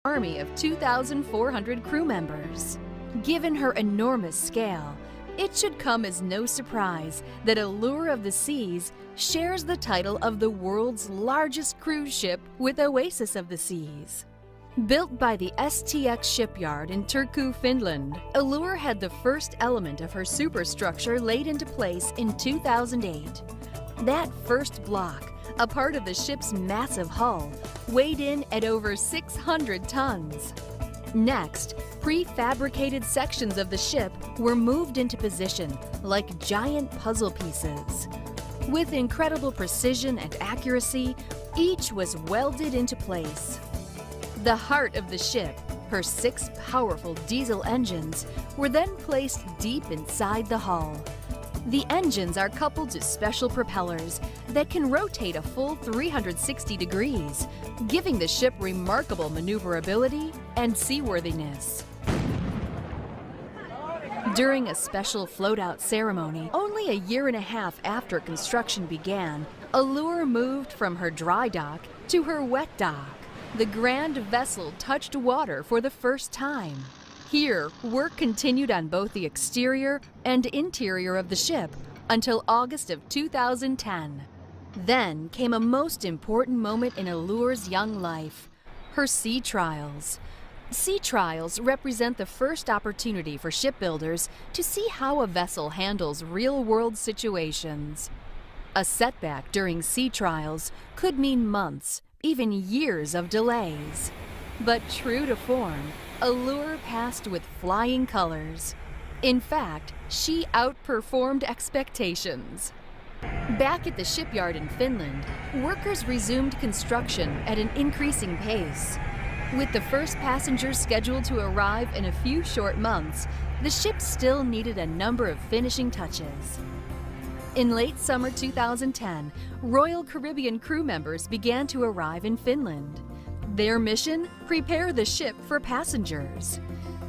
army of 2,400 crew members. Given her enormous scale, it should come as no surprise that Allure of the Seas shares the title of the world's largest cruise ship with Oasis of the Seas. Built by the STX shipyard in Turku, Finland, Allure had the first element of her superstructure laid into place in 2008. That first block, a part of the ship's massive hull, weighed in at over 600 tons. Next, prefabricated sections of the ship were moved into position like giant puzzle pieces. With incredible precision and accuracy, each was welded into place. The heart of the ship, her 6 powerful diesel engines, were then placed deep inside the hull. The engines are coupled to special propellers that can rotate a full 360 degrees, giving the ship remarkable maneuverability and seaworthiness. During a special float-out ceremony, only a year and a half after construction began, Allure moved from her dry dock to her wet dock. The grand vessel touched water for the first time. Here, work continued on both the exterior and interior of the ship until August of 2010. Then came a most important moment in Allure's young life, her sea trials. Sea trials represent the first opportunity for shipbuilders to see how a vessel handles real-world situations. A setback during sea trials could mean months, even years of delays. But true to form, Allure passed with flying colors. In fact, she outperformed expectations. Back at the shipyard in Finland, workers resumed construction at an increasing pace. With the first passengers scheduled to arrive in a few short months, the ship still needed a number of finishing touches. In late summer 2010, Royal Caribbean crew members began to arrive in Finland. Their mission? Prepare the ship for passengers.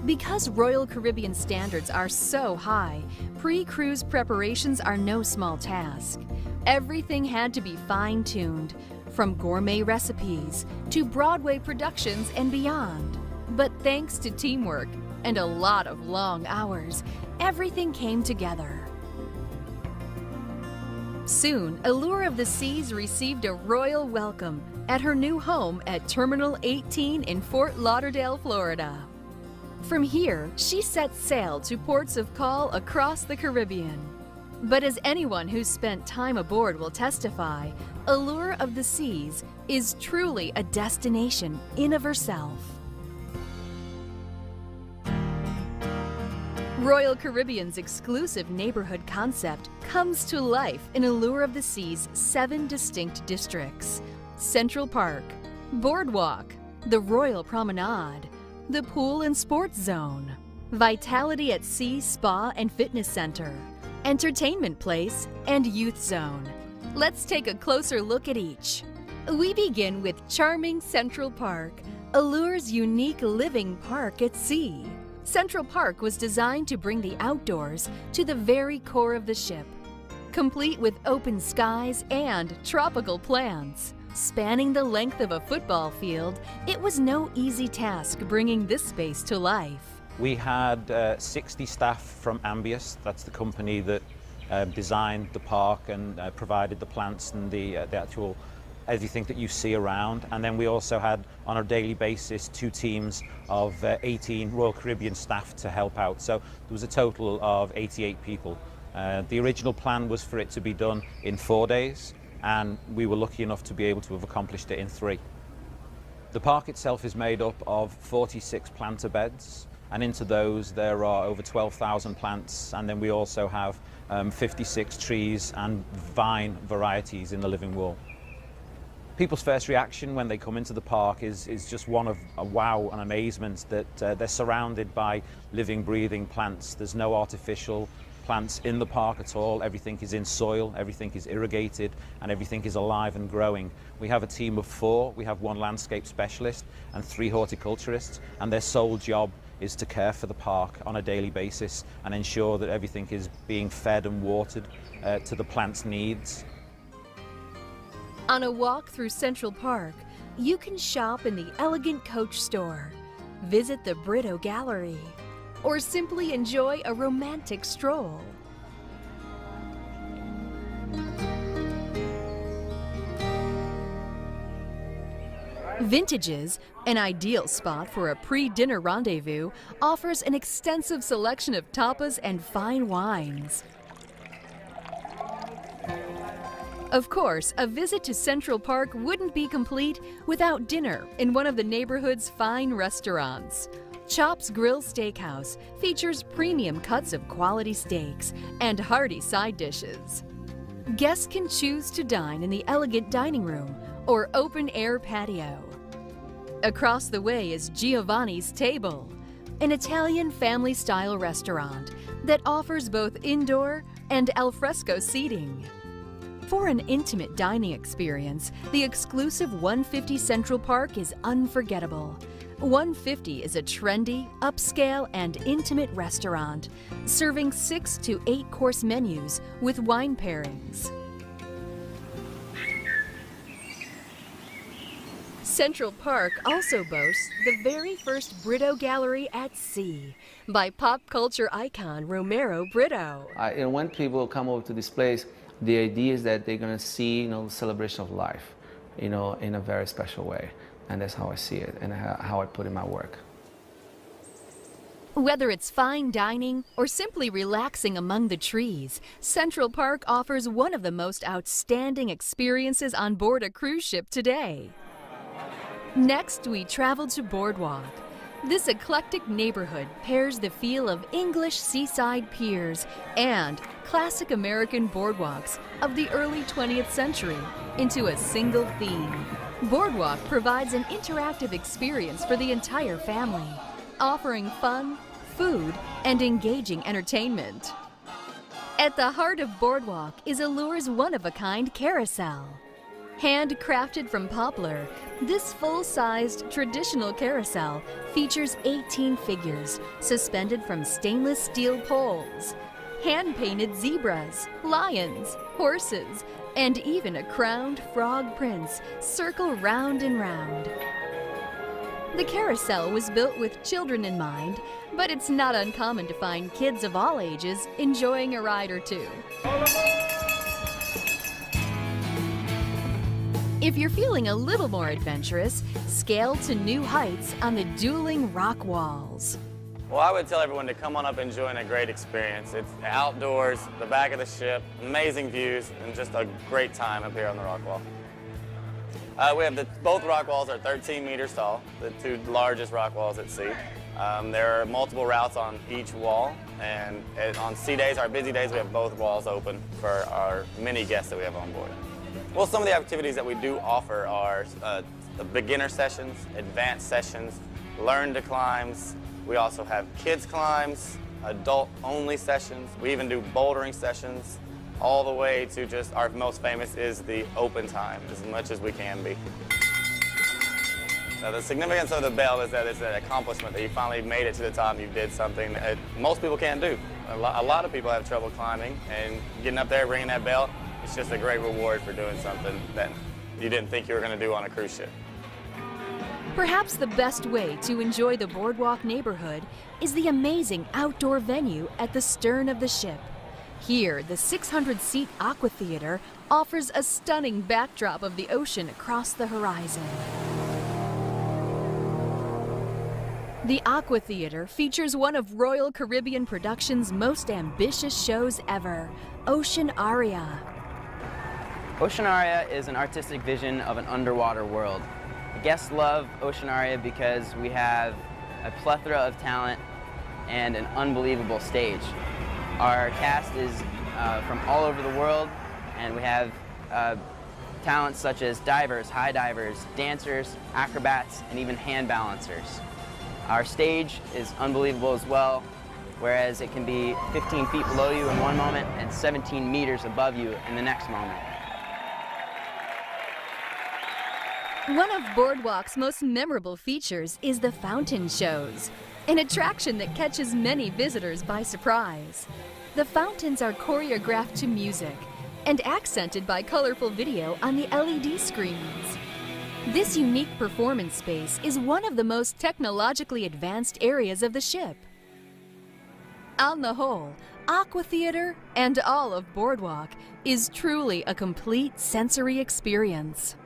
Because Royal Caribbean standards are so high, pre-cruise preparations are no small task. Everything had to be fine-tuned, from gourmet recipes to Broadway productions and beyond. But thanks to teamwork and a lot of long hours, everything came together. Soon, Allure of the Seas received a royal welcome at her new home at Terminal 18 in Fort Lauderdale, Florida. From here, she set sail to ports of call across the Caribbean. But as anyone who's spent time aboard will testify, Allure of the Seas is truly a destination in of herself. Royal Caribbean's exclusive neighborhood concept comes to life in Allure of the Sea's 7 distinct districts: Central Park, Boardwalk, the Royal Promenade, the Pool and Sports Zone, Vitality at Sea Spa and Fitness Center, Entertainment Place, and Youth Zone. Let's take a closer look at each. We begin with charming Central Park, Allure's unique living park at sea. Central Park was designed to bring the outdoors to the very core of the ship, complete with open skies and tropical plants. Spanning the length of a football field, it was no easy task bringing this space to life. We had 60 staff from Ambius, that's the company that designed the park and provided the plants and the actual everything that you see around. And then we also had, on a daily basis, 2 teams of 18 Royal Caribbean staff to help out. So there was a total of 88 people. The original plan was for it to be done in 4 days, and we were lucky enough to be able to have accomplished it in 3. The park itself is made up of 46 planter beds, and into those there are over 12,000 plants, and then we also have 56 trees and vine varieties in the living wall. People's first reaction when they come into the park is just one of a wow and amazement that they're surrounded by living, breathing plants. There's no artificial plants in the park at all. Everything is in soil, everything is irrigated, and everything is alive and growing. We have a team of 4. We have 1 landscape specialist and 3 horticulturists, and their sole job is to care for the park on a daily basis and ensure that everything is being fed and watered to the plant's needs. On a walk through Central Park, you can shop in the elegant coach store, visit the Brito Gallery, or simply enjoy a romantic stroll. Vintages, an ideal spot for a pre-dinner rendezvous, offers an extensive selection of tapas and fine wines. Of course, a visit to Central Park wouldn't be complete without dinner in one of the neighborhood's fine restaurants. Chop's Grill Steakhouse features premium cuts of quality steaks and hearty side dishes. Guests can choose to dine in the elegant dining room or open-air patio. Across the way is Giovanni's Table, an Italian family-style restaurant that offers both indoor and al fresco seating. For an intimate dining experience, the exclusive 150 Central Park is unforgettable. 150 is a trendy, upscale, and intimate restaurant, serving 6 to 8 course menus with wine pairings. Central Park also boasts the very first Brito Gallery at sea by pop culture icon Romero Brito. And when people come over to this place, the idea is that they're going to see, the celebration of life, in a very special way. And that's how I see it and how I put in my work. Whether it's fine dining or simply relaxing among the trees, Central Park offers one of the most outstanding experiences on board a cruise ship today. Next, we travel to Boardwalk. This eclectic neighborhood pairs the feel of English seaside piers and classic American boardwalks of the early 20th century into a single theme. Boardwalk provides an interactive experience for the entire family, offering fun, food, and engaging entertainment. At the heart of Boardwalk is Allure's one-of-a-kind carousel. Handcrafted from poplar, this full-sized traditional carousel features 18 figures suspended from stainless steel poles. Hand-painted zebras, lions, horses, and even a crowned frog prince circle round and round. The carousel was built with children in mind, but it's not uncommon to find kids of all ages enjoying a ride or two. If you're feeling a little more adventurous, scale to new heights on the dueling rock walls. Well, I would tell everyone to come on up enjoying a great experience. It's outdoors, the back of the ship, amazing views, and just a great time up here on the rock wall. We have both rock walls are 13 meters tall, the two largest rock walls at sea. There are multiple routes on each wall, and on sea days, our busy days, we have both walls open for our many guests that we have on board. Well, some of the activities that we do offer are the beginner sessions, advanced sessions, learn to climbs. We also have kids climbs, adult-only sessions. We even do bouldering sessions, all the way to just our most famous is the open time, as much as we can be. Now, the significance of the bell is that it's an accomplishment that you finally made it to the top. You did something that most people can't do. A lot of people have trouble climbing, and getting up there, ringing that bell, it's just a great reward for doing something that you didn't think you were going to do on a cruise ship. Perhaps the best way to enjoy the Boardwalk neighborhood is the amazing outdoor venue at the stern of the ship. Here, the 600-seat Aqua Theater offers a stunning backdrop of the ocean across the horizon. The Aqua Theater features one of Royal Caribbean Productions' most ambitious shows ever, Ocean Aria. Ocean Aria is an artistic vision of an underwater world. Guests love Ocean Aria because we have a plethora of talent and an unbelievable stage. Our cast is from all over the world, and we have talents such as divers, high divers, dancers, acrobats, and even hand balancers. Our stage is unbelievable as well, whereas it can be 15 feet below you in one moment and 17 meters above you in the next moment. One of Boardwalk's most memorable features is the fountain shows, an attraction that catches many visitors by surprise. The fountains are choreographed to music and accented by colorful video on the LED screens. This unique performance space is one of the most technologically advanced areas of the ship. On the whole, Aqua Theater and all of Boardwalk is truly a complete sensory experience.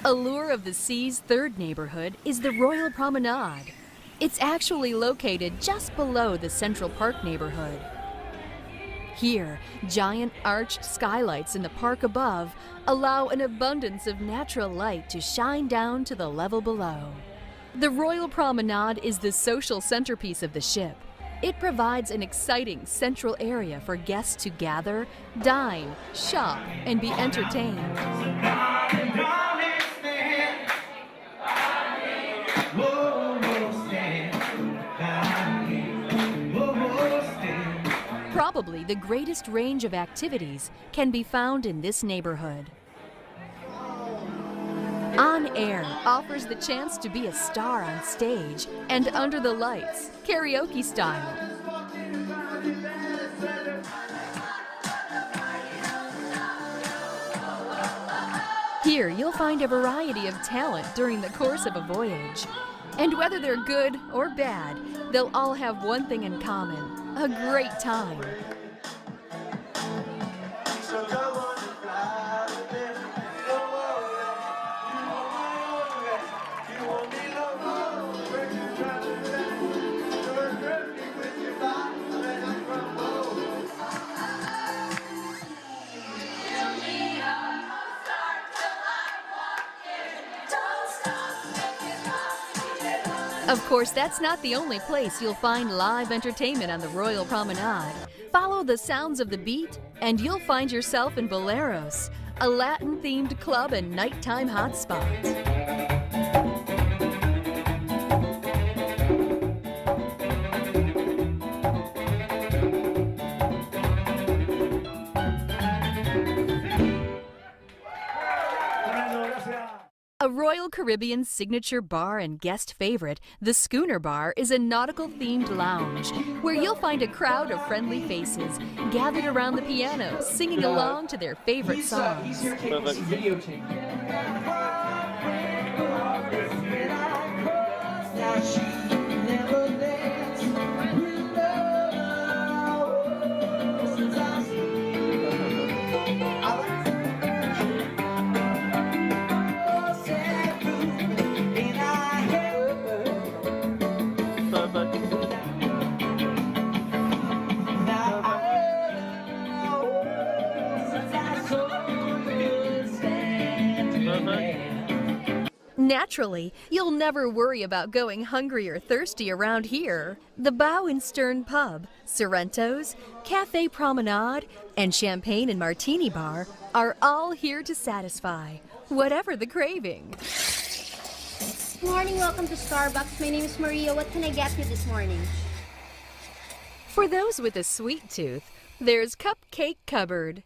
Allure of the Sea's third neighborhood is the Royal Promenade. It's actually located just below the Central Park neighborhood. Here, giant arched skylights in the park above allow an abundance of natural light to shine down to the level below. The Royal Promenade is the social centerpiece of the ship. It provides an exciting central area for guests to gather, dine, shop, and be entertained. Probably the greatest range of activities can be found in this neighborhood. On Air offers the chance to be a star on stage and under the lights, karaoke style. Here you'll find a variety of talent during the course of a voyage. And whether they're good or bad, they'll all have one thing in common: a great time. Of course, that's not the only place you'll find live entertainment on the Royal Promenade. Follow the sounds of the beat, and you'll find yourself in Boleros, a Latin-themed club and nighttime hotspot. A Royal Caribbean signature bar and guest favorite, the Schooner Bar is a nautical-themed lounge where you'll find a crowd of friendly faces gathered around the piano, singing along to their favorite songs. Naturally, you'll never worry about going hungry or thirsty around here. The Bow and Stern Pub, Sorrento's, Cafe Promenade, and Champagne and Martini Bar are all here to satisfy whatever the craving. Good morning, welcome to Starbucks. My name is Maria. What can I get you this morning? For those with a sweet tooth, there's Cupcake Cupboard.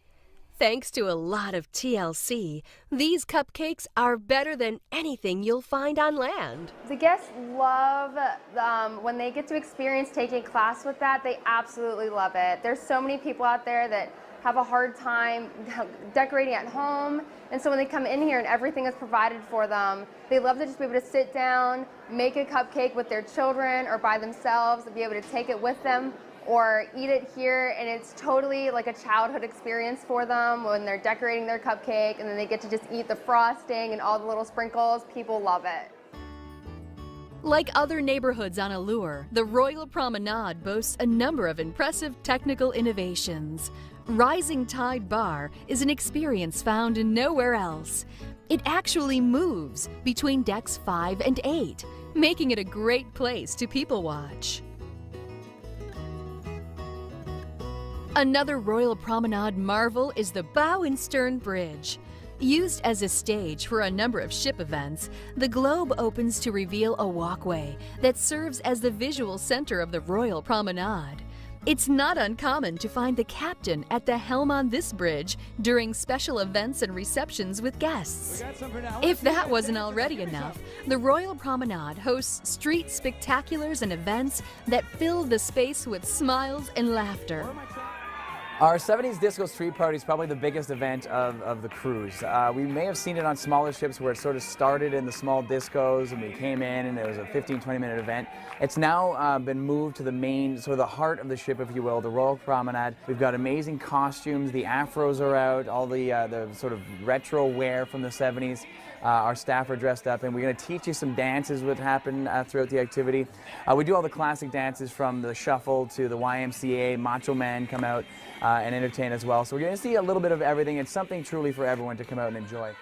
Thanks to a lot of TLC, these cupcakes are better than anything you'll find on land. The guests love when they get to experience taking a class with that. They absolutely love it. There's so many people out there that have a hard time decorating at home, and so when they come in here and everything is provided for them, they love to just be able to sit down, make a cupcake with their children or by themselves, and be able to take it with them or eat it here, and it's totally like a childhood experience for them when they're decorating their cupcake and then they get to just eat the frosting and all the little sprinkles. People love it. Like other neighborhoods on Allure, the Royal Promenade boasts a number of impressive technical innovations. Rising Tide Bar is an experience found nowhere else. It actually moves between decks 5 and 8, making it a great place to people watch. Another Royal Promenade marvel is the Bow and Stern Bridge. Used as a stage for a number of ship events, the globe opens to reveal a walkway that serves as the visual center of the Royal Promenade. It's not uncommon to find the captain at the helm on this bridge during special events and receptions with guests. If that wasn't already enough, the Royal Promenade hosts street spectaculars and events that fill the space with smiles and laughter. Our 70s Disco Street Party is probably the biggest event of the cruise. We may have seen it on smaller ships where it sort of started in the small discos and we came in and it was a 15-20 minute event. It's now been moved to the main, sort of the heart of the ship, if you will, the Royal Promenade. We've got amazing costumes, the afros are out, all the sort of retro wear from the 70s. Our staff are dressed up, and we're going to teach you some dances that happen throughout the activity. We do all the classic dances from the shuffle to the YMCA. Macho Man come out and entertain as well. So we're going to see a little bit of everything. It's something truly for everyone to come out and enjoy.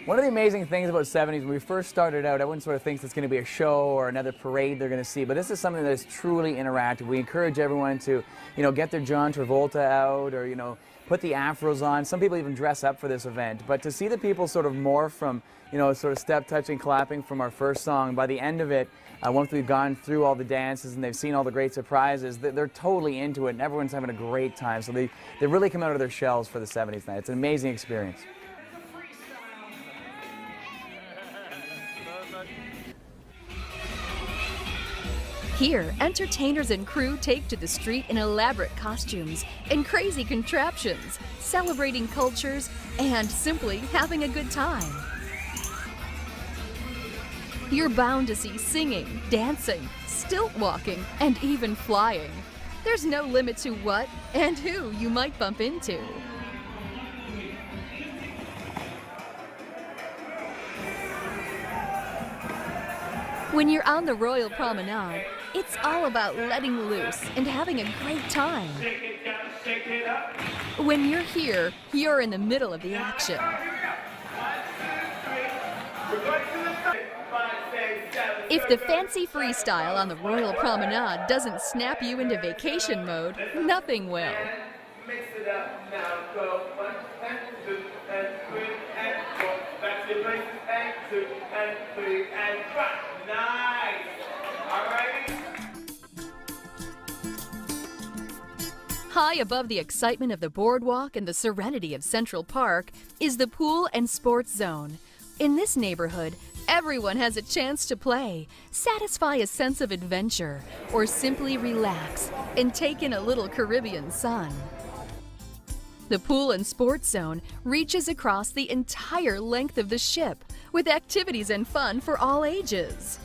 One of the amazing things about 70s, when we first started out, everyone sort of thinks it's going to be a show or another parade they're going to see, but this is something that is truly interactive. We encourage everyone to, get their John Travolta out or, put the afros on. Some people even dress up for this event, but to see the people sort of morph from, sort of step, touching, clapping from our first song, by the end of it, once we've gone through all the dances and they've seen all the great surprises, they're totally into it and everyone's having a great time. So they really come out of their shells for the 70s night. It's an amazing experience. Here, entertainers and crew take to the street in elaborate costumes and crazy contraptions, celebrating cultures and simply having a good time. You're bound to see singing, dancing, stilt walking, and even flying. There's no limit to what and who you might bump into. When you're on the Royal Promenade, it's all about letting loose and having a great time. When you're here, you're in the middle of the action. If the fancy freestyle on the Royal Promenade doesn't snap you into vacation mode, nothing will. Mix it up now, go 1 and 2 and 3 and 4. Back to places and 2 and 3 and 5. Nice. All right. High above the excitement of the boardwalk and the serenity of Central Park is the pool and sports zone. In this neighborhood, everyone has a chance to play, satisfy a sense of adventure, or simply relax and take in a little Caribbean sun. The pool and sports zone reaches across the entire length of the ship, with activities and fun for all ages.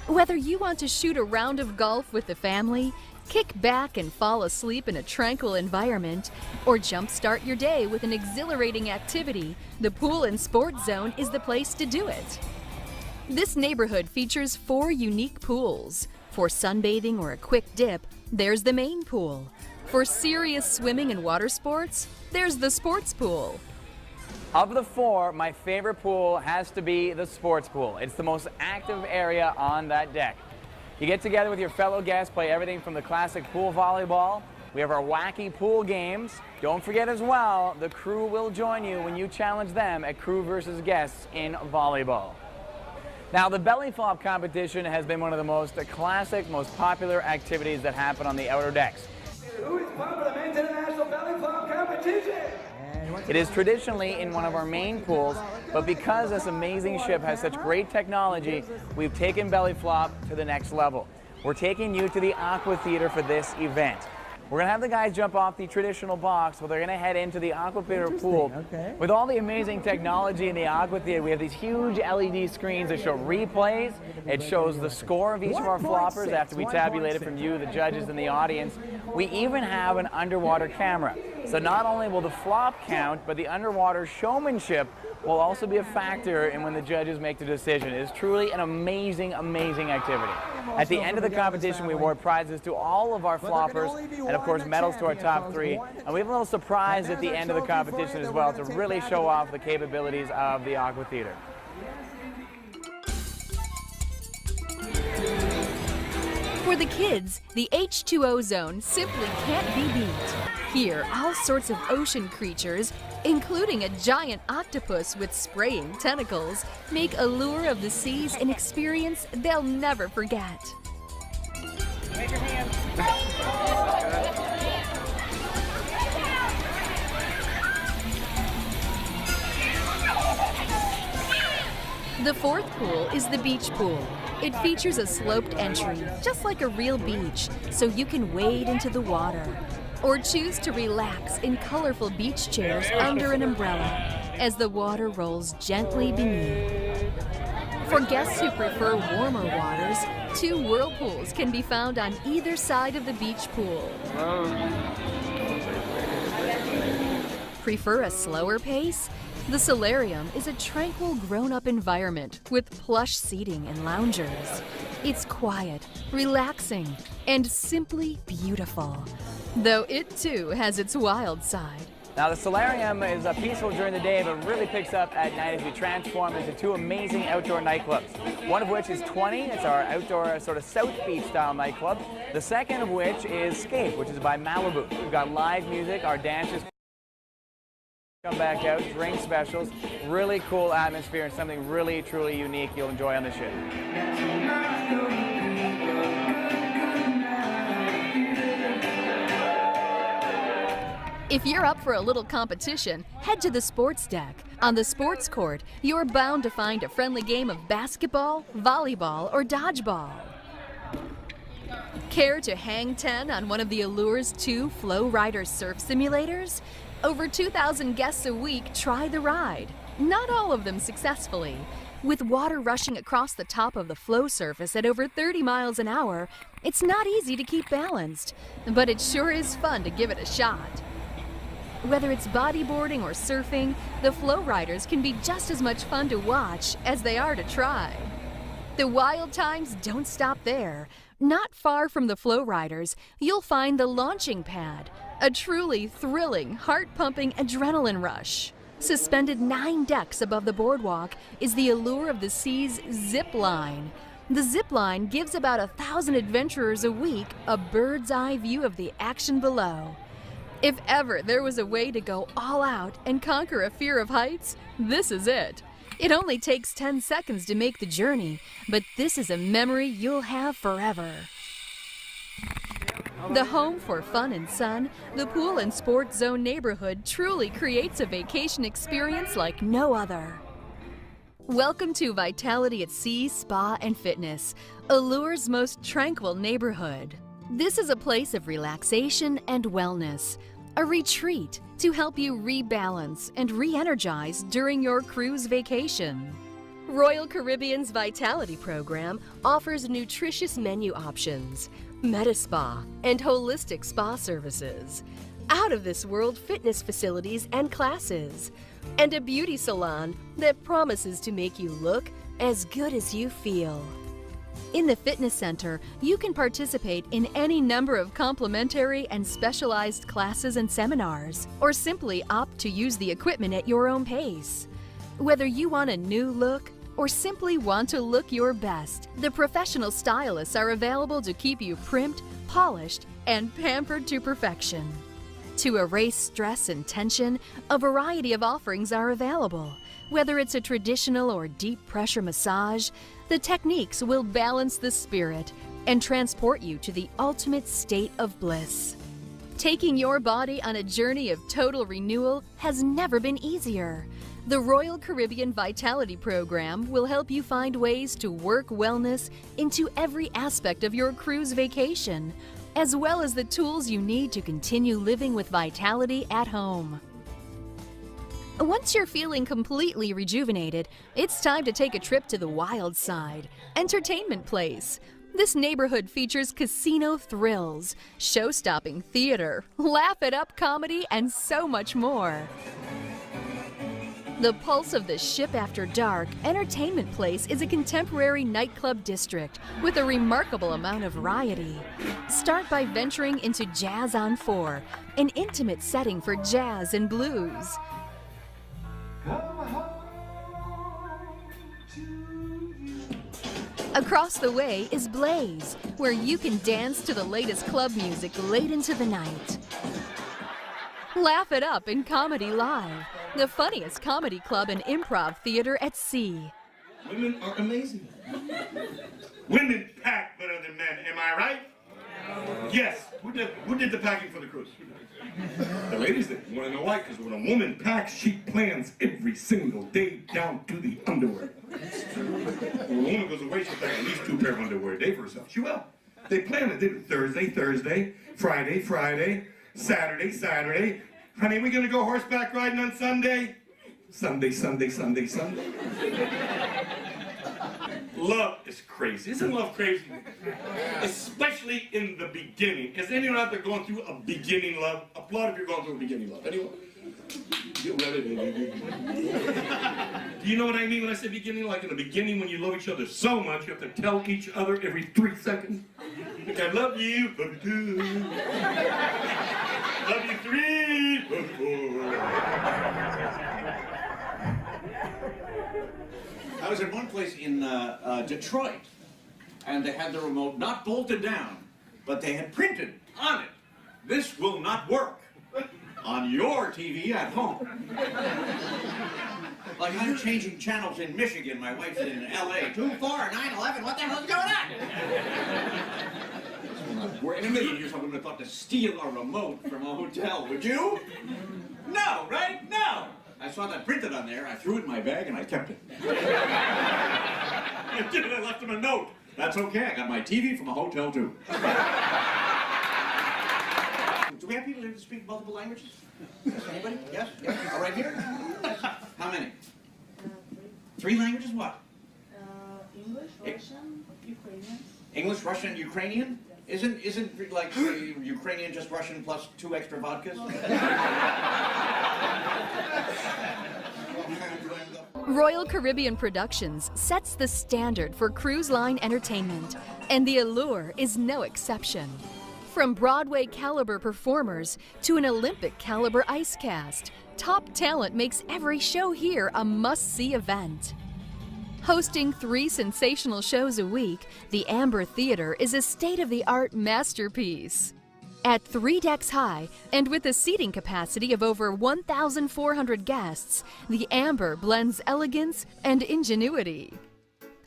Whether you want to shoot a round of golf with the family, kick back and fall asleep in a tranquil environment, or jumpstart your day with an exhilarating activity, the pool and sports zone is the place to do it. This neighborhood features 4 unique pools. For sunbathing or a quick dip, there's the main pool. For serious swimming and water sports, there's the sports pool. Of the 4, my favorite pool has to be the sports pool. It's the most active area on that deck. You get together with your fellow guests, play everything from the classic pool volleyball. We have our wacky pool games. Don't forget as well, the crew will join you when you challenge them at crew versus guests in volleyball. Now, the belly flop competition has been one of the most classic, most popular activities that happen on the outer decks. Who is part of the men's international belly flop competition? It is traditionally in one of our main pools, but because this amazing ship has such great technology, we've taken belly flop to the next level. We're taking you to the Aqua Theater for this event. We're going to have the guys jump off the traditional box, but they're going to head into the Aqua Theater pool. Okay. With all the amazing technology in the Aqua Theater, we have these huge LED screens that show replays. It shows the score of each of our floppers after we tabulate it from you, the judges, and the audience. We even have an underwater camera. So not only will the flop count, but the underwater showmanship will also be a factor in when the judges make the decision. It is truly an amazing, amazing activity. At the end of the competition, we award prizes to all of our floppers, and of course medals to our top 3. And we have a little surprise at the end of the competition as well to really show off the capabilities of the Aqua Theater. For the kids, the H2O zone simply can't be beat. Here, all sorts of ocean creatures, including a giant octopus with spraying tentacles, make Allure of the Seas an experience they'll never forget. Wave your hand. The 4th pool is the beach pool. It features a sloped entry, just like a real beach, so you can wade into the water. or choose to relax in colorful beach chairs under an umbrella as the water rolls gently beneath. For guests who prefer warmer waters, 2 whirlpools can be found on either side of the beach pool. Prefer a slower pace? The solarium is a tranquil grown-up environment with plush seating and loungers. It's quiet, relaxing, and simply beautiful, though it too has its wild side. Now the solarium is peaceful during the day, but really picks up at night as we transform into 2 amazing outdoor nightclubs. One of which is 20, it's our outdoor sort of South Beach style nightclub. The second of which is Scape, which is by Malibu. We've got live music, our dancers come back out, drink specials, really cool atmosphere and something really truly unique you'll enjoy on the ship. If you're up for a little competition, head to the sports deck. On the sports court, you're bound to find a friendly game of basketball, volleyball, or dodgeball. Care to hang 10 on one of the Allure's 2 Flow Rider surf simulators? Over 2,000 guests a week try the ride, not all of them successfully. With water rushing across the top of the flow surface at over 30 miles an hour, it's not easy to keep balanced, but it sure is fun to give it a shot. Whether it's bodyboarding or surfing, the flow riders can be just as much fun to watch as they are to try. The wild times don't stop there. Not far from the flow riders, you'll find the launching pad, a truly thrilling, heart-pumping adrenaline rush. Suspended 9 decks above the boardwalk is the Allure of the Seas zip line. The zip line gives about 1,000 adventurers a week a bird's eye view of the action below. If ever there was a way to go all out and conquer a fear of heights, this is it. It only takes 10 seconds to make the journey, but this is a memory you'll have forever. The home for fun and sun, the Pool and Sports Zone neighborhood truly creates a vacation experience like no other. Welcome to Vitality at Sea Spa and Fitness, Allure's most tranquil neighborhood. This is a place of relaxation and wellness, a retreat to help you rebalance and re-energize during your cruise vacation. Royal Caribbean's Vitality program offers nutritious menu options, Medi-Spa, and holistic spa services, out-of-this-world fitness facilities and classes, and a beauty salon that promises to make you look as good as you feel. In the fitness center, you can participate in any number of complimentary and specialized classes and seminars, or simply opt to use the equipment at your own pace. Whether you want a new look or simply want to look your best, the professional stylists are available to keep you primed, polished, and pampered to perfection. To erase stress and tension, a variety of offerings are available. Whether it's a traditional or deep pressure massage, the techniques will balance the spirit and transport you to the ultimate state of bliss. Taking your body on a journey of total renewal has never been easier. The Royal Caribbean Vitality Program will help you find ways to work wellness into every aspect of your cruise vacation, as well as the tools you need to continue living with vitality at home. Once you're feeling completely rejuvenated, it's time to take a trip to the wild side, Entertainment Place. This neighborhood features casino thrills, show-stopping theater, laugh-it-up comedy, and so much more. The pulse of the ship after dark, Entertainment Place is a contemporary nightclub district with a remarkable amount of variety. Start by venturing into Jazz on 4, an intimate setting for jazz and blues. Across the way is Blaze, where you can dance to the latest club music late into the night. Laugh it up in Comedy Live, the funniest comedy club and improv theater at sea. Women are amazing. Women pack better than men, am I right? Yes. Who did the packing for the cruise? The ladies did. You want to know why? Because when a woman packs, she plans every single day down to the underwear. When a woman goes away, she'll pack at least 2 pairs of underwear a day for herself. She will. They plan it. They do Thursday, Friday, Saturday. Honey, we gonna go horseback riding on Sunday? Sunday. Love is crazy. Isn't love crazy? Especially in the beginning. Is anyone out there going through a beginning love? Applaud if you're going through a beginning love. Anyone? Do you know what I mean when I say beginning? Like in the beginning when you love each other so much, you have to tell each other every 3 seconds. Like, I love you, love you 2. Love you 3, love you 4. I was at one place in Detroit, and they had the remote not bolted down, but they had printed on it, "This will not work on your TV at home." Like I'm changing channels in Michigan, my wife's in LA. 2-4, 9/11, what the hell's going on? We're in a million years I wouldn't have thought to steal a remote from a hotel, would you? No, right? No. I saw that printed on there, I threw it in my bag, and I kept it. I did it, I left him a note. That's okay, I got my TV from a hotel, too. Do we have people here to speak multiple languages? Yes, anybody? Yes? Yes? All right here? Yes. How many? 3 languages, what? English, Russian, Ukrainian. English, Russian, Ukrainian? Isn't like Ukrainian just Russian plus 2 extra vodkas? Royal Caribbean Productions sets the standard for cruise line entertainment, and the Allure is no exception. From Broadway caliber performers to an Olympic caliber ice cast, top talent makes every show here a must-see event. Hosting 3 sensational shows a week, the Amber Theater is a state-of-the-art masterpiece. At 3 decks high and with a seating capacity of over 1,400 guests, the Amber blends elegance and ingenuity.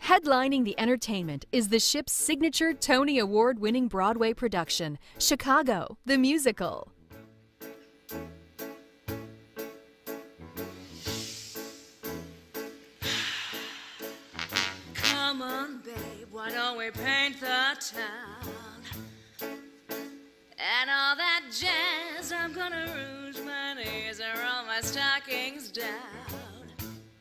Headlining the entertainment is the ship's signature Tony Award-winning Broadway production, Chicago, the Musical. Come on, babe, why don't we paint the town? And all that jazz, I'm gonna rouge my knees and roll my stockings down.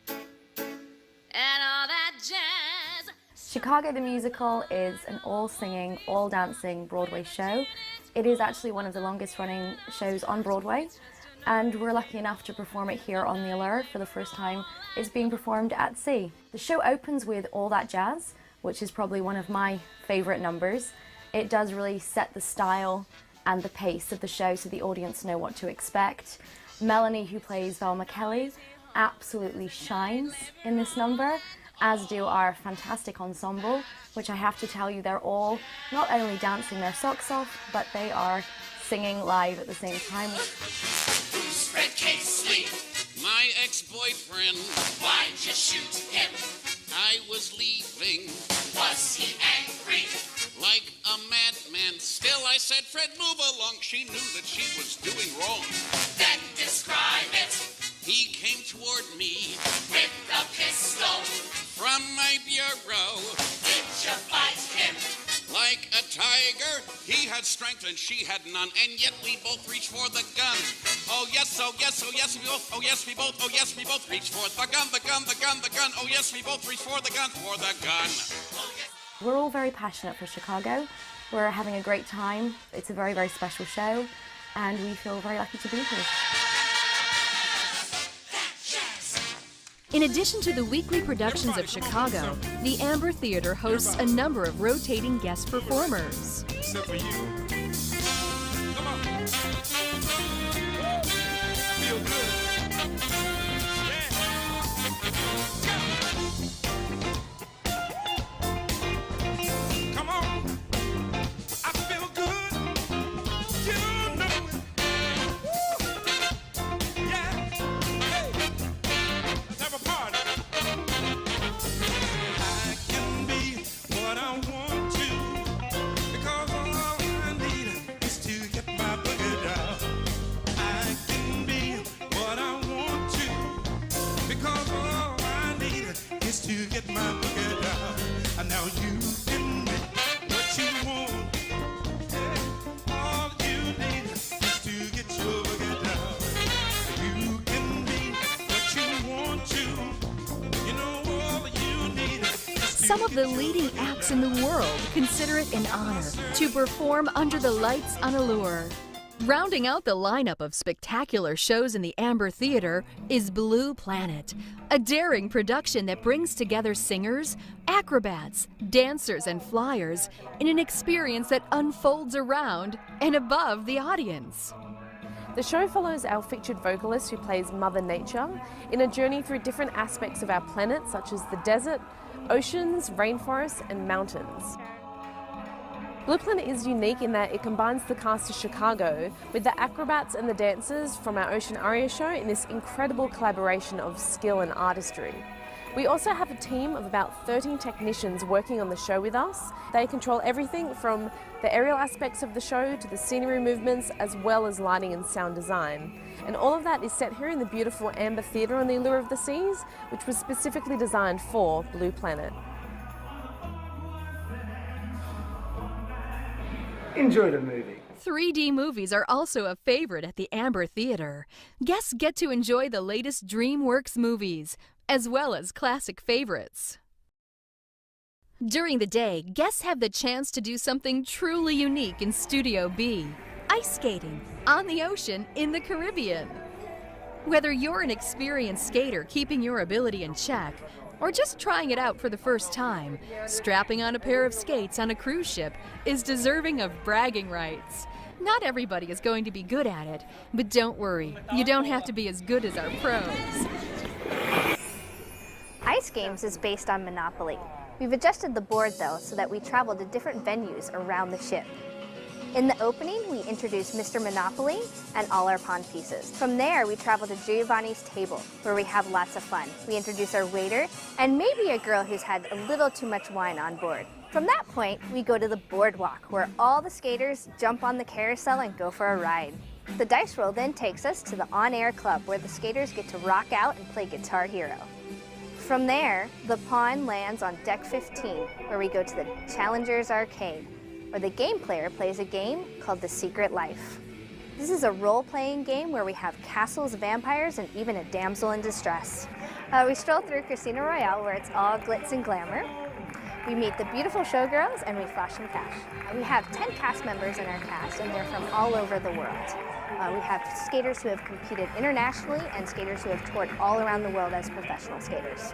And all that jazz. Chicago the Musical is an all-singing, all-dancing Broadway show. It is actually one of the longest-running shows on Broadway, and we're lucky enough to perform it here on the Allure for the first time. It's being performed at sea. The show opens with All That Jazz, which is probably one of my favorite numbers. It does really set the style and the pace of the show so the audience know what to expect. Melanie, who plays Velma Kelly, absolutely shines in this number, as do our fantastic ensemble, which I have to tell you, they're all not only dancing their socks off, but they are singing live at the same time. Spread cake sweet. My ex-boyfriend. Why'd you shoot him? I was leaving. Was he angry? Like a madman. Still I said, Fred, move along. She knew that she was doing wrong. Then describe it. He came toward me with a pistol from my bureau. Did you fight him? Like a tiger, he had strength and she had none, and yet we both reached for the gun. Oh yes, oh yes, oh yes, we both, oh yes, we both, oh yes, we both reached for the gun, the gun, the gun, the gun. Oh yes, we both reached for the gun, for the gun. We're all very passionate for Chicago. We're having a great time. It's a very, very special show, and we feel very lucky to be here. In addition to the weekly productions of Chicago, the Amber Theater hosts a number of rotating guest performers. Except for you. Come on. Feel good. Yeah. Come on. I feel good. You know it. Woo. Yeah. Hey. Let's have a party. I can be what I want to, because all I need is to get my boogie down. I can be what I want to, because all I need is to get my boogie down. And now you can be what you want. Yeah. All you need is to Some of the leading acts in the world consider it an honor to perform under the lights on Allure. Rounding out the lineup of spectacular shows in the Amber Theater is Blue Planet, a daring production that brings together singers, acrobats, dancers, and flyers in an experience that unfolds around and above the audience. The show follows our featured vocalist who plays Mother Nature in a journey through different aspects of our planet, such as the desert, oceans, rainforests, and mountains. Blue Planet is unique in that it combines the cast of Chicago with the acrobats and the dancers from our Ocean Aria show in this incredible collaboration of skill and artistry. We also have a team of about 13 technicians working on the show with us. They control everything from the aerial aspects of the show to the scenery movements, as well as lighting and sound design. And all of that is set here in the beautiful Amber Theater on the Allure of the Seas, which was specifically designed for Blue Planet. Enjoy the movie. 3D movies are also a favorite at the Amber Theater. Guests get to enjoy the latest DreamWorks movies, as well as classic favorites. During the day, guests have the chance to do something truly unique in Studio B: ice skating on the ocean in the Caribbean. Whether you're an experienced skater keeping your ability in check, or just trying it out for the first time, strapping on a pair of skates on a cruise ship is deserving of bragging rights. Not everybody is going to be good at it, but don't worry, you don't have to be as good as our pros. Ice Games is based on Monopoly. We've adjusted the board though so that we travel to different venues around the ship. In the opening, we introduce Mr. Monopoly and all our pawn pieces. From there, we travel to Giovanni's table, where we have lots of fun. We introduce our waiter, and maybe a girl who's had a little too much wine on board. From that point, we go to the boardwalk, where all the skaters jump on the carousel and go for a ride. The dice roll then takes us to the on-air club, where the skaters get to rock out and play Guitar Hero. From there, the pawn lands on deck 15, where we go to the Challengers Arcade, where the game player plays a game called The Secret Life. This is a role-playing game where we have castles, vampires, and even a damsel in distress. We stroll through Casino Royale, where it's all glitz and glamour. We meet the beautiful showgirls, and we flash some cash. We have 10 cast members in our cast, and they're from all over the world. We have skaters who have competed internationally and skaters who have toured all around the world as professional skaters.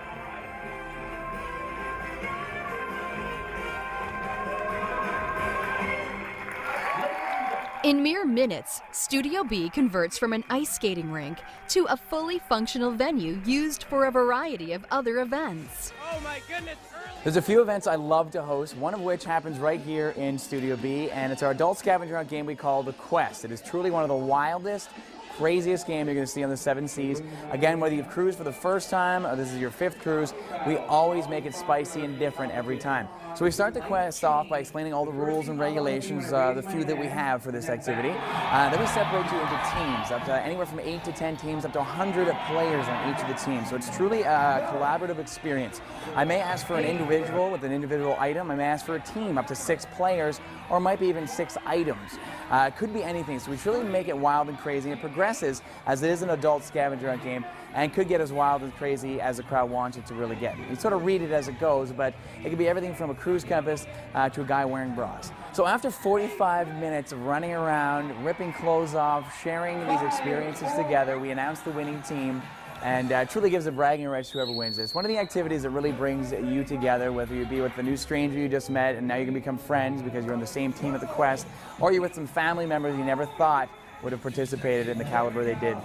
In mere minutes, Studio B converts from an ice skating rink to a fully functional venue used for a variety of other events. Oh my goodness! There's a few events I love to host, one of which happens right here in Studio B, and it's our adult scavenger hunt game we call The Quest. It is truly one of the wildest, craziest game you're going to see on the 7 seas. Again, whether you've cruised for the first time or this is your 5th cruise, we always make it spicy and different every time. So we start the quest off by explaining all the rules and regulations, the few that we have for this activity. Then we separate you into teams, up to anywhere from 8 to 10 teams, up to 100 players on each of the teams. So it's truly a collaborative experience. I may ask for an individual with an individual item. I may ask for a team, up to 6 players, or might be even 6 items. It could be anything. So we truly make it wild and crazy. It progresses as it is an adult scavenger hunt game and could get as wild and crazy as the crowd wants it to really get. You sort of read it as it goes, but it could be everything from a cruise compass to a guy wearing bras. So after 45 minutes of running around, ripping clothes off, sharing these experiences together, we announce the winning team, and truly gives a bragging rights to whoever wins this. One of the activities that really brings you together, whether you be with the new stranger you just met and now you can become friends because you're on the same team at the quest, or you're with some family members you never thought would have participated in the caliber they did.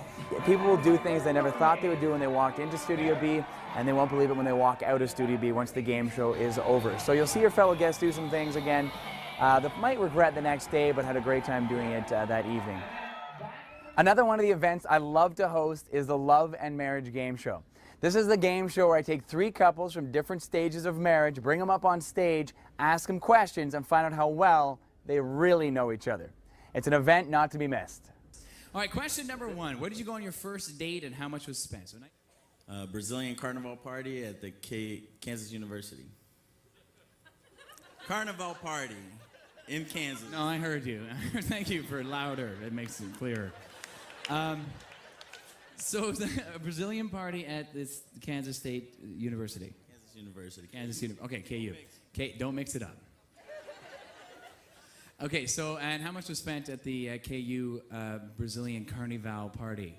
People will do things they never thought they would do when they walked into Studio B, and they won't believe it when they walk out of Studio B once the game show is over. So you'll see your fellow guests do some things again that might regret the next day, but had a great time doing it that evening. Another one of the events I love to host is the Love and Marriage Game Show. This is the game show where I take 3 couples from different stages of marriage, bring them up on stage, ask them questions, and find out how well they really know each other. It's an event not to be missed. All right, question number 1. Where did you go on your first date and how much was spent? Brazilian carnival party at the Kansas University. Carnival party in Kansas. No, I heard you. Thank you for louder. It makes it clearer. So it was a Brazilian party at this Kansas State University. Kansas University. Kansas University. Okay, KU. Okay, don't mix it up. Okay, so, and how much was spent at the KU Brazilian Carnival party?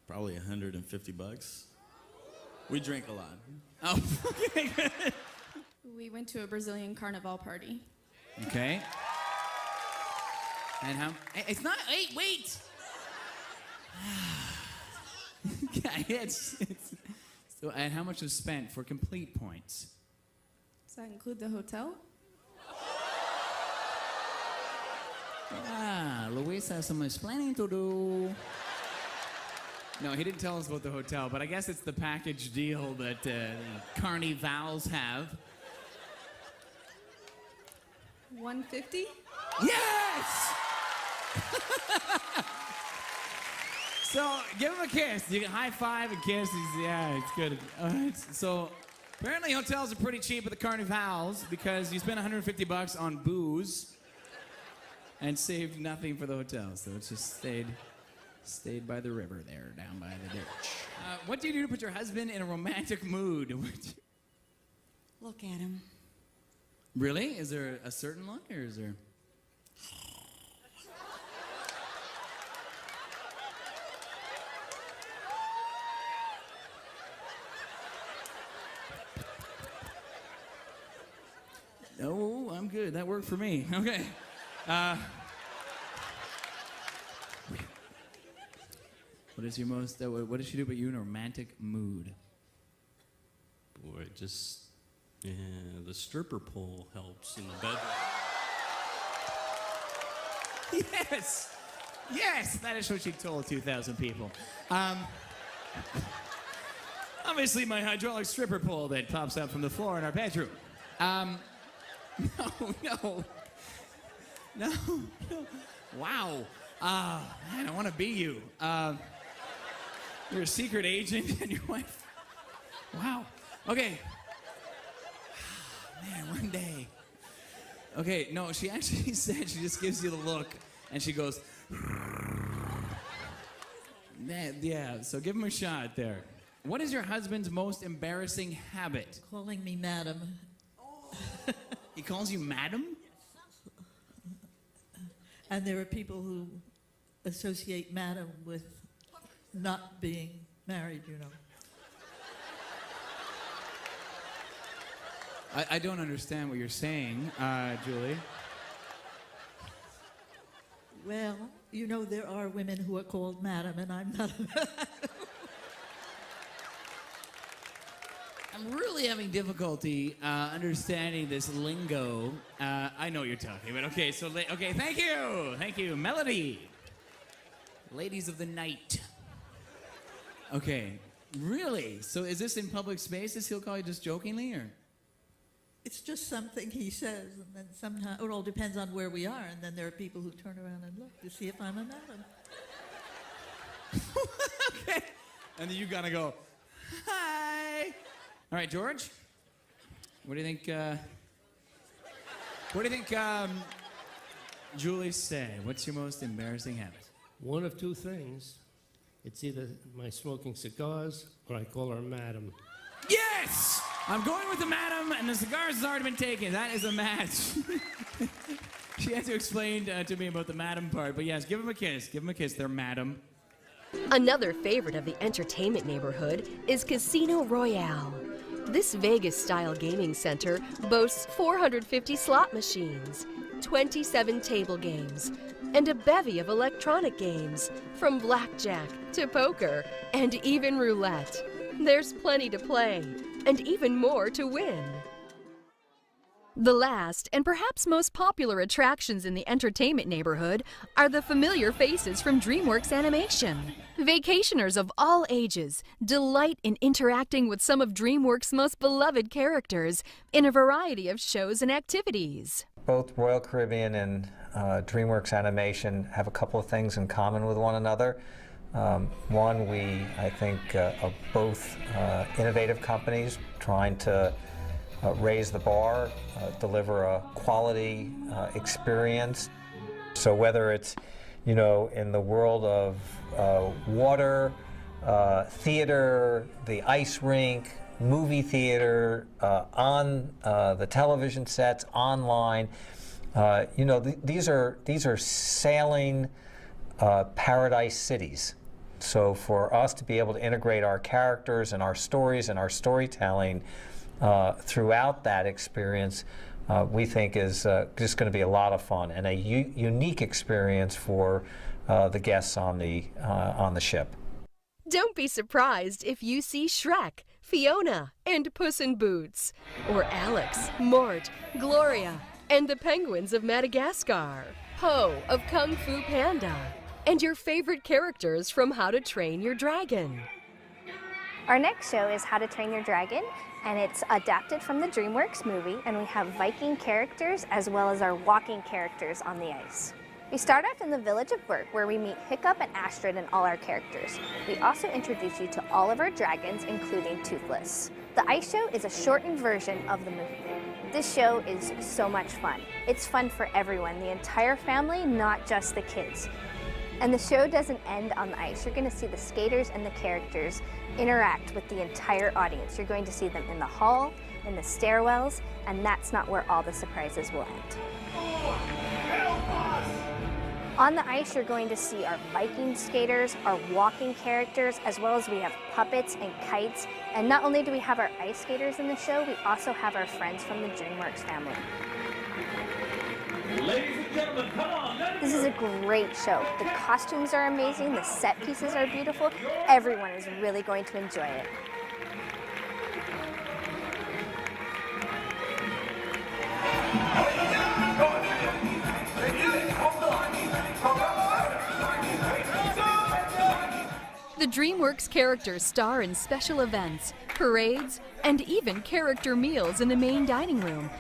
Probably $150. We drink a lot. Oh, okay, good. We went to a Brazilian carnival party. Okay. And how, it's not, wait! Yeah, it's, so, and how much was spent for complete points? Does that include the hotel? Ah, Luis has some explaining to do. No, he didn't tell us about the hotel, but I guess it's the package deal that Carnivals have. 150? Yes! So, give him a kiss. You can high five and kiss. Yeah, it's good. So, apparently hotels are pretty cheap at the Carnivals because you spend $150 on booze and saved nothing for the hotel. So it's just stayed by the river there, down by the ditch. What do you do to put your husband in a romantic mood? Look at him. Really? Is there a certain look, or is there? No, I'm good. That worked for me. Okay. What is your most? What does she do? But you in a romantic mood? Boy, just the stripper pole helps in the bedroom. Yes, yes, that is what she told 2,000 people. Obviously, my hydraulic stripper pole that pops up from the floor in our bedroom. No. Wow. Man, I want to be you. You're a secret agent and your wife. Wow. Okay. Man, one day. Okay, no, she actually said she just gives you the look and she goes, yeah, so give him a shot there. What is your husband's most embarrassing habit? Calling me madam. He calls you madam? And there are people who associate madam with not being married, you know. I don't understand what you're saying, Julie. Well, you know, there are women who are called madam, and I'm not a madam. I'm really having difficulty understanding this lingo. I know what you're talking about. Okay, so, okay, thank you. Thank you. Melody. Ladies of the night. Okay, really? So is this in public spaces? He'll call you just jokingly, or? It's just something he says, and then sometimes it all depends on where we are, and then there are people who turn around and look to see if I'm a madam. Okay. And then you gotta go, hi. All right, George. What do you think? What do you think Julie said? What's your most embarrassing habit? One of two things. It's either my smoking cigars or I call her madam. Yes! I'm going with the madam, and the cigars has already been taken. That is a match. She had to explain to me about the madam part, but yes, give him a kiss. Give him a kiss there, madam. Another favorite of the entertainment neighborhood is Casino Royale. This Vegas-style gaming center boasts 450 slot machines, 27 table games, and a bevy of electronic games, from blackjack to poker and even roulette. There's plenty to play, and even more to win. The last and perhaps most popular attractions in the entertainment neighborhood are the familiar faces from DreamWorks Animation. Vacationers of all ages delight in interacting with some of DreamWorks' most beloved characters in a variety of shows and activities. Both Royal Caribbean and DreamWorks Animation have a couple of things in common with one another. One, we, I think, are both innovative companies trying to raise the bar, deliver a quality experience. So whether it's, you know, in the world of water, theater, the ice rink, movie theater, on the television sets, online. You know, these are sailing paradise cities. So for us to be able to integrate our characters and our stories and our storytelling throughout that experience, we think is just going to be a lot of fun and a unique experience for the guests on the ship. Don't be surprised if you see Shrek, Fiona, and Puss in Boots, or Alex, Mort, Gloria, and the penguins of Madagascar, Po of Kung Fu Panda, and your favorite characters from How to Train Your Dragon. Our next show is How to Train Your Dragon, and it's adapted from the DreamWorks movie, and we have Viking characters as well as our walking characters on the ice. We start off in the village of Berk, where we meet Hiccup and Astrid and all our characters. We also introduce you to all of our dragons, including Toothless. The ice show is a shortened version of the movie. This show is so much fun. It's fun for everyone, the entire family, not just the kids. And the show doesn't end on the ice. You're going to see the skaters and the characters interact with the entire audience. You're going to see them in the hall, in the stairwells, and that's not where all the surprises will end. On the ice, you're going to see our Viking skaters, our walking characters, as well as we have puppets and kites. And not only do we have our ice skaters in the show, we also have our friends from the DreamWorks family. Ladies and gentlemen, come on. This is a great show. The costumes are amazing, the set pieces are beautiful. Everyone is really going to enjoy it. The DreamWorks characters star in special events, parades, and even character meals in the main dining room.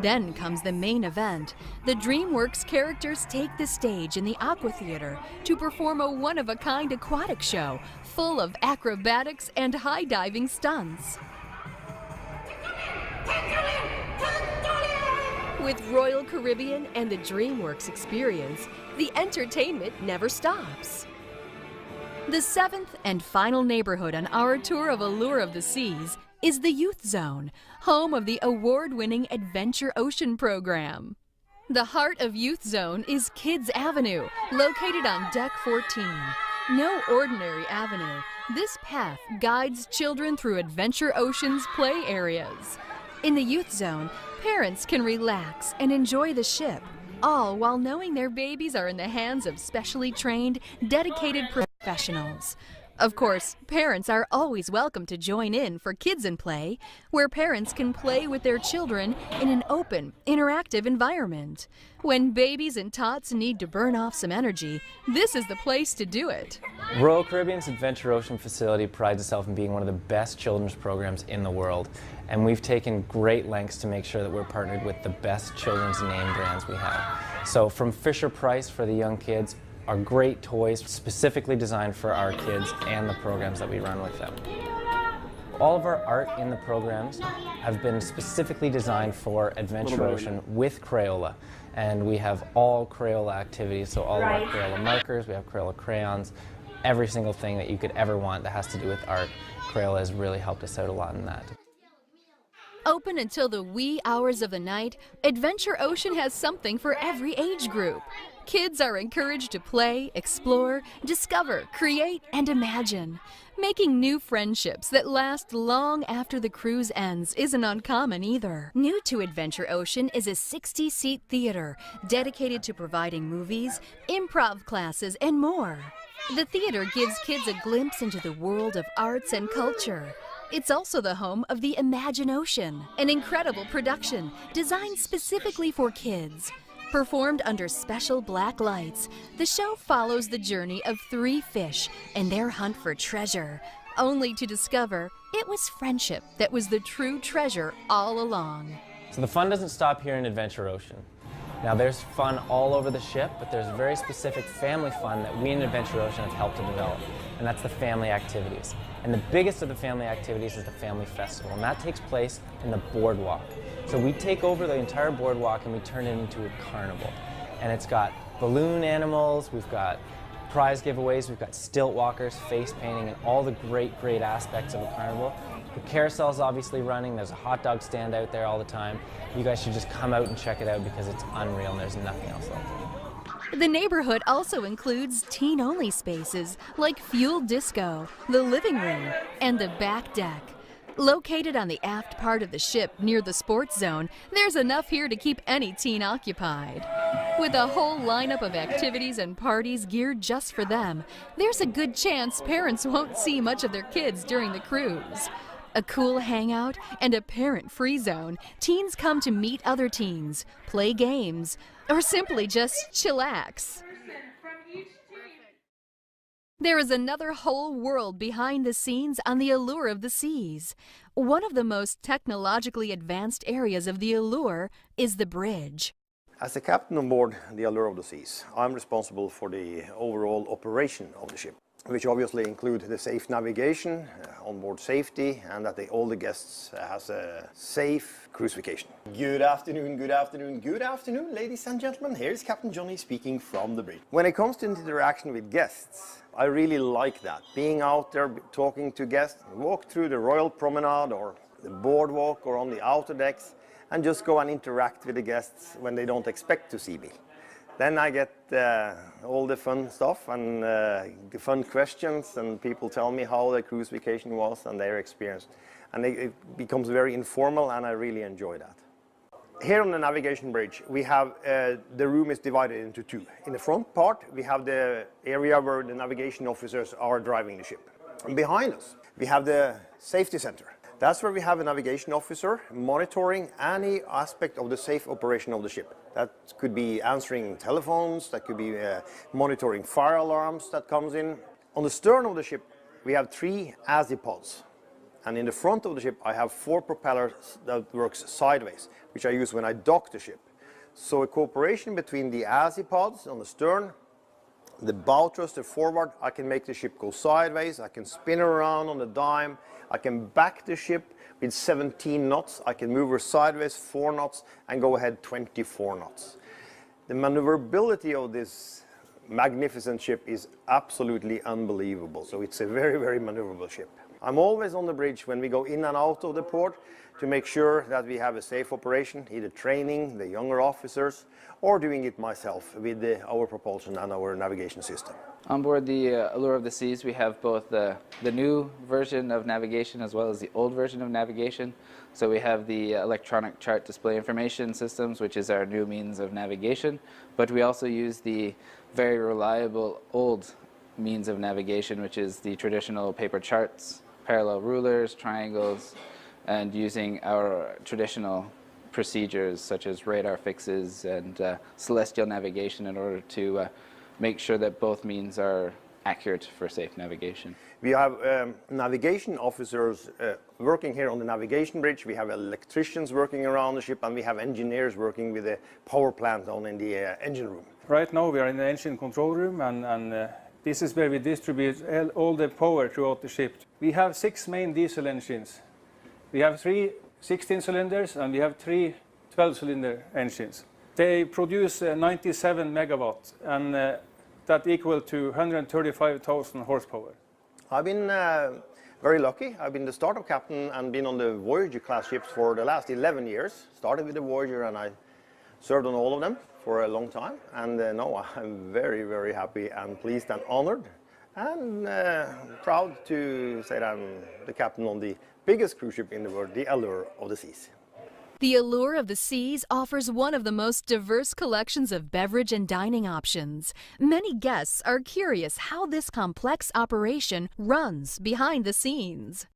Then comes the main event. The DreamWorks characters take the stage in the Aqua Theater to perform a one-of-a-kind aquatic show full of acrobatics and high-diving stunts. With Royal Caribbean and the DreamWorks experience, the entertainment never stops. The seventh and final neighborhood on our tour of Allure of the Seas is the Youth Zone, home of the award-winning Adventure Ocean program. The heart of Youth Zone is Kids Avenue, located on Deck 14. No ordinary avenue, this path guides children through Adventure Ocean's play areas. In the Youth Zone, parents can relax and enjoy the ship, all while knowing their babies are in the hands of specially trained, dedicated professionals. Of course, parents are always welcome to join in for Kids in Play, where parents can play with their children in an open, interactive environment. When babies and tots need to burn off some energy, this is the place to do it. Royal Caribbean's Adventure Ocean facility prides itself in being one of the best children's programs in the world, and we've taken great lengths to make sure that we're partnered with the best children's name brands we have. So from Fisher-Price for the young kids, are great toys specifically designed for our kids and the programs that we run with them. All of our art in the programs have been specifically designed for Adventure Ocean with Crayola. And we have all Crayola activities, so all of our Crayola markers, we have Crayola crayons, every single thing that you could ever want that has to do with art. Crayola has really helped us out a lot in that. Open until the wee hours of the night, Adventure Ocean has something for every age group. Kids are encouraged to play, explore, discover, create, and imagine. Making new friendships that last long after the cruise ends isn't uncommon either. New to Adventure Ocean is a 60-seat theater dedicated to providing movies, improv classes, and more. The theater gives kids a glimpse into the world of arts and culture. It's also the home of the Imagine Ocean, an incredible production designed specifically for kids. Performed under special black lights, the show follows the journey of 3 fish and their hunt for treasure, only to discover it was friendship that was the true treasure all along. So the fun doesn't stop here in Adventure Ocean. Now there's fun all over the ship, but there's very specific family fun that we in Adventure Ocean have helped to develop, and that's the family activities. And the biggest of the family activities is the Family Festival, and that takes place in the boardwalk. So we take over the entire boardwalk and we turn it into a carnival. And it's got balloon animals, we've got prize giveaways, we've got stilt walkers, face painting, and all the great aspects of a carnival. The carousel's obviously running, there's a hot dog stand out there all the time. You guys should just come out and check it out because it's unreal and there's nothing else like it. The neighborhood also includes teen-only spaces like Fuel Disco, the living room, and the back deck. Located on the aft part of the ship near the sports zone, there's enough here to keep any teen occupied. With a whole lineup of activities and parties geared just for them, there's a good chance parents won't see much of their kids during the cruise. A cool hangout and a parent-free zone, teens come to meet other teens, play games, or simply just chillax. There is another whole world behind the scenes on the Allure of the Seas. One of the most technologically advanced areas of the Allure is the bridge. As the captain on board the Allure of the Seas, I'm responsible for the overall operation of the ship, which obviously include the safe navigation, onboard safety, and that all the guests has a safe cruise vacation. Good afternoon, good afternoon, good afternoon, ladies and gentlemen. Here's Captain Johnny speaking from the bridge. When it comes to interaction with guests, I really like that. Being out there, talking to guests, walk through the Royal Promenade or the boardwalk or on the outer decks, and just go and interact with the guests when they don't expect to see me. Then I get all the fun stuff and the fun questions, and people tell me how their cruise vacation was and their experience. And it becomes very informal, and I really enjoy that. Here on the navigation bridge, we have the room is divided into two. In the front part, we have the area where the navigation officers are driving the ship. And behind us, we have the safety center. That's where we have a navigation officer monitoring any aspect of the safe operation of the ship. That could be answering telephones, that could be monitoring fire alarms that comes in. On the stern of the ship, we have 3 azipods. And in the front of the ship, I have 4 propellers that works sideways, which I use when I dock the ship. So a cooperation between the azipods on the stern, the bow thruster forward, I can make the ship go sideways, I can spin around on the dime, I can back the ship with 17 knots, I can move her sideways 4 knots and go ahead 24 knots. The maneuverability of this magnificent ship is absolutely unbelievable, so it's a very maneuverable ship. I'm always on the bridge when we go in and out of the port to make sure that we have a safe operation, either training the younger officers or doing it myself with our propulsion and our navigation system. On board the Allure of the Seas, we have both the new version of navigation as well as the old version of navigation. So we have the electronic chart display information systems, which is our new means of navigation, but we also use the very reliable old means of navigation, which is the traditional paper charts, parallel rulers, triangles, and using our traditional procedures such as radar fixes and celestial navigation in order to make sure that both means are accurate for safe navigation. We have navigation officers working here on the navigation bridge, we have electricians working around the ship, and we have engineers working with the power plant on in the engine room. Right now we are in the engine control room, and this is where we distribute all the power throughout the ship. We have 6 main diesel engines. We have 3 16 cylinders and we have 3 12-cylinder engines. They produce 97 megawatts, and that equal to 135,000 horsepower. I've been very lucky. I've been the startup captain and been on the Voyager class ships for the last 11 years. Started with the Voyager and I served on all of them for a long time. And now I'm very happy and pleased and honored and proud to say that I'm the captain on the biggest cruise ship in the world, the Allure of the Seas. The Allure of the Seas offers one of the most diverse collections of beverage and dining options. Many guests are curious how this complex operation runs behind the scenes.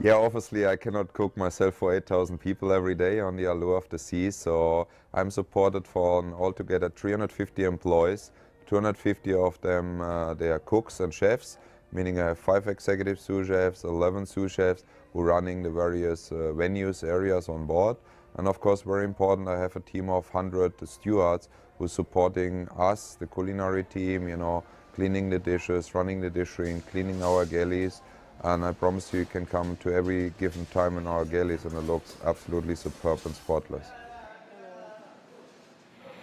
Yeah, obviously I cannot cook myself for 8,000 people every day on the Allure of the Seas, so I'm supported for altogether 350 employees. 250 of them they are cooks and chefs, meaning I have 5 executive sous chefs, 11 sous chefs who are running the various venues, areas on board. And of course, very important, I have a team of 100 stewards who's supporting us, the culinary team, you know, cleaning the dishes, running the dish ring, cleaning our galleys. And I promise you can come to every given time in our galleys and it looks absolutely superb and spotless.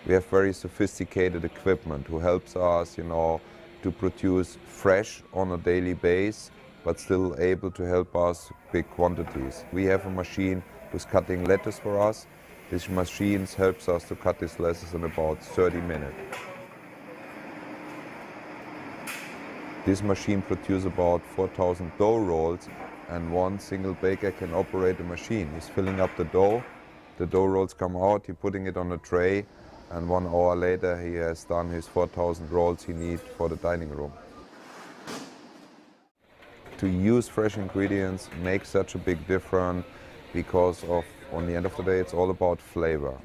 We have very sophisticated equipment who helps us, you know, to produce fresh on a daily basis, but still able to help us big quantities. We have a machine who's cutting lettuce for us. This machine helps us to cut these lettuces in about 30 minutes. This machine produces about 4,000 dough rolls, and one single baker can operate the machine. He's filling up the dough rolls come out, he's putting it on a tray, and 1 hour later he has done his 4,000 rolls he needs for the dining room. To use fresh ingredients makes such a big difference because on the end of the day, it's all about flavor.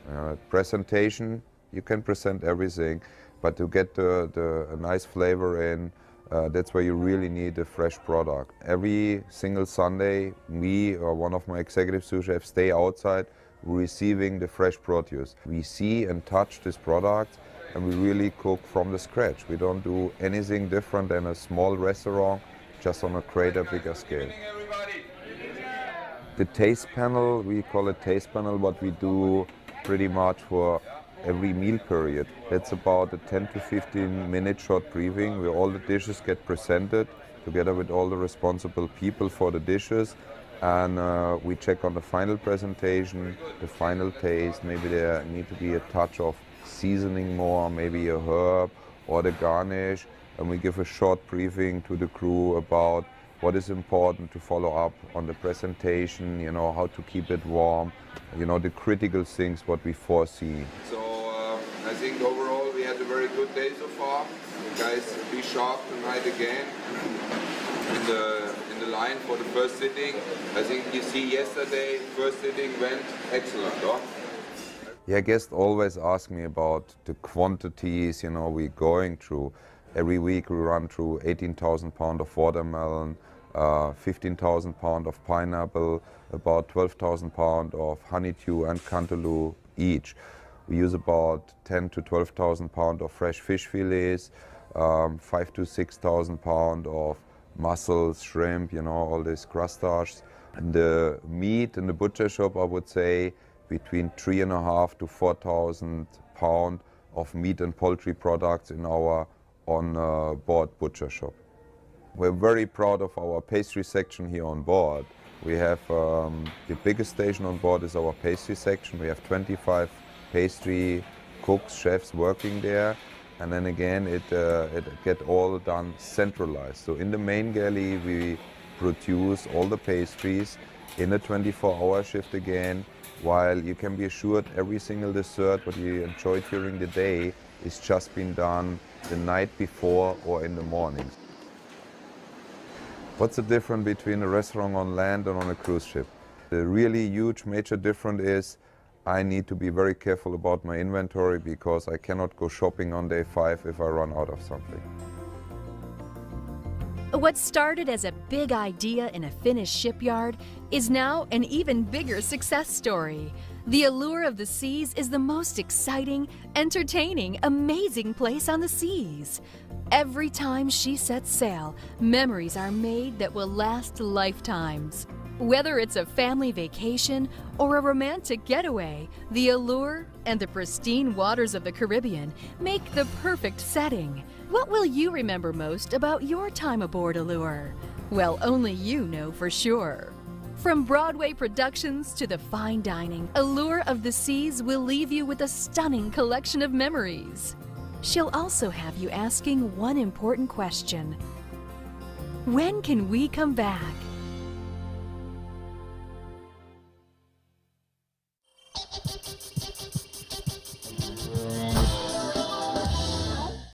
Presentation, you can present everything, but to get a nice flavor in, that's where you really need a fresh product. Every single Sunday, me or one of my executive sous chefs stay outside receiving the fresh produce. We see and touch this product and we really cook from the scratch. We don't do anything different than a small restaurant, just on a greater, bigger scale. The taste panel, we call it taste panel, what we do pretty much for every meal period. It's about a 10 to 15 minute short briefing where all the dishes get presented together with all the responsible people for the dishes, and we check on the final presentation, the final taste. Maybe there need to be a touch of seasoning more, maybe a herb or the garnish, and we give a short briefing to the crew about what is important to follow up on the presentation, you know, how to keep it warm, you know, the critical things what we foresee. So I think overall we had a very good day so far. The guys be sharp tonight again in the line for the first sitting. I think you see yesterday, first sitting went excellent, huh? Yeah, guests always ask me about the quantities, you know, we're going through. Every week we run through 18,000 pounds of watermelon, 15,000 pounds of pineapple, about 12,000 pounds of honeydew and cantaloupe each. We use about 10 to 12,000 pounds of fresh fish fillets, 5 to 6,000 pounds of mussels, shrimp, you know, all these crustaceans. And the meat in the butcher shop, I would say, between 3,500 to 4,000 pounds of meat and poultry products in our on-board butcher shop. We're very proud of our pastry section here on board. We have the biggest station on board is our pastry section. We have 25 pastry cooks, chefs working there, and then again it get all done centralized. So in the main galley we produce all the pastries in a 24-hour shift again, while you can be assured every single dessert what you enjoy during the day is just been done the night before or in the morning. What's the difference between a restaurant on land and on a cruise ship? The really huge major difference is I need to be very careful about my inventory because I cannot go shopping on day 5 if I run out of something. What started as a big idea in a Finnish shipyard is now an even bigger success story. The Allure of the Seas is the most exciting, entertaining, amazing place on the seas. Every time she sets sail, memories are made that will last lifetimes. Whether it's a family vacation or a romantic getaway, the Allure and the pristine waters of the Caribbean make the perfect setting. What will you remember most about your time aboard Allure? Well, only you know for sure. From Broadway productions to the fine dining, Allure of the Seas will leave you with a stunning collection of memories. She'll also have you asking one important question: when can we come back?